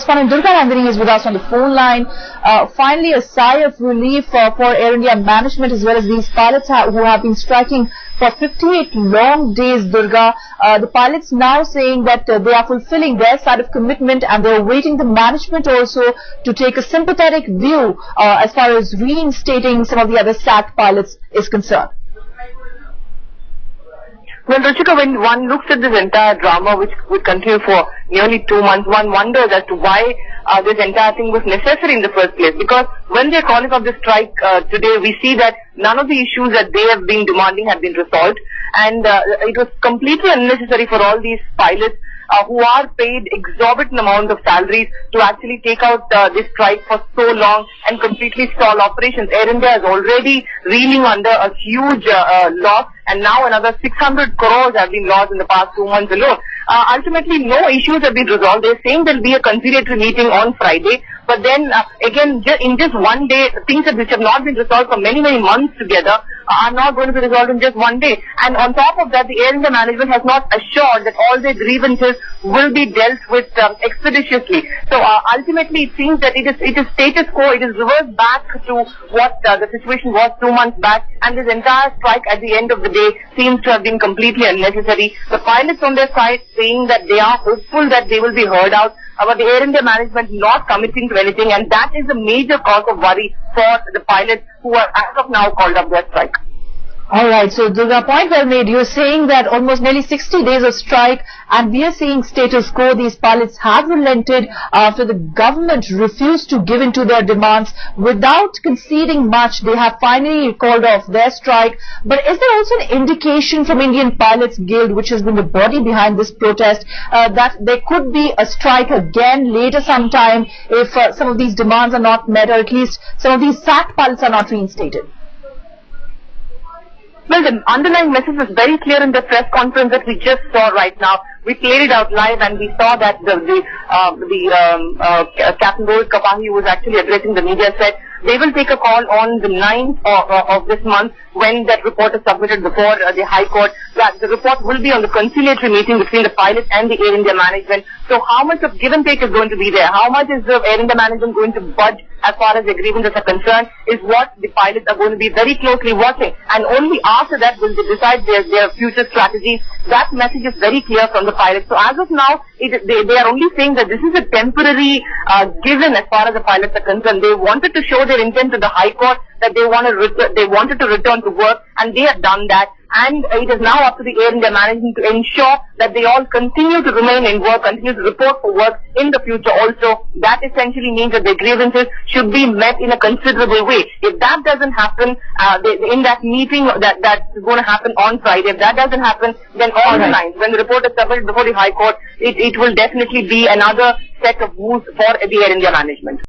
correspondent Durga Nandini is with us on the phone line. Finally, a sigh of relief for Air India management as well as these pilots who have been striking for 58 long days, Durga. The pilots now saying that they are fulfilling their side of commitment and they are waiting the management also to take a sympathetic view as far as reinstating some of the other sacked pilots is concerned. Well, Ruchika, when one looks at this entire drama, which would continue for nearly 2 months, one wonders as to why this entire thing was necessary in the first place. Because when they're calling off the strike today, we see that none of the issues that they have been demanding have been resolved. And it was completely unnecessary for all these pilots who are paid exorbitant amount of salaries to actually take out this strike for so long and completely stall operations. Air India is already reeling under a huge loss, and now another 600 crores have been lost in the past 2 months alone. Ultimately, no issues have been resolved. They're saying there'll be a conciliatory meeting on Friday, but then again, in just one day, things which have not been resolved for many months together are not going to be resolved in just one day. And on top of that, the Air India management has not assured that all their grievances will be dealt with expeditiously. So ultimately, it seems that it is status quo. It is reversed back to what the situation was 2 months back, and this entire strike at the end of the day seems to have been completely unnecessary. The pilots on their side saying that they are hopeful that they will be heard out, but the Air India management not committing to anything, and that is a major cause of worry for the pilots who are as of now called up their strike. Alright, so Durga, point well made. You're saying that almost nearly 60 days of strike and we are seeing status quo. These pilots have relented after the government refused to give in to their demands. Without conceding much, they have finally called off their strike. But is there also an indication from Indian Pilots Guild, which has been the body behind this protest, that there could be a strike again later sometime if some of these demands are not met, or at least some of these sacked pilots are not reinstated? Well, the underlying message was very clear in the press conference that we just saw right now. We played it out live and we saw that Captain Rohit Kapahi, who was actually addressing the media, said they will take a call on the 9th of this month when that report is submitted before the High Court. That the report will be on the conciliatory meeting between the pilots and the Air India management. So how much of give and take is going to be there? How much is the Air India management going to budge as far as the grievances are concerned is what the pilots are going to be very closely watching. And only after that will they decide their future strategies. That message is very clear from the pilots. So as of now, they are only saying that this is a temporary given as far as the pilots are concerned. They wanted to show their intent to the High Court that they wanted to return to work, and they have done that. And it is now up to the Air India management to ensure that they all continue to remain in work, continue to report for work in the future also. That essentially means that their grievances should be met in a considerable way. If that doesn't happen, in that meeting that's going to happen on Friday, if that doesn't happen, then on the 9th, when the report is submitted before the High Court, it will definitely be another set of moves for the Air India management.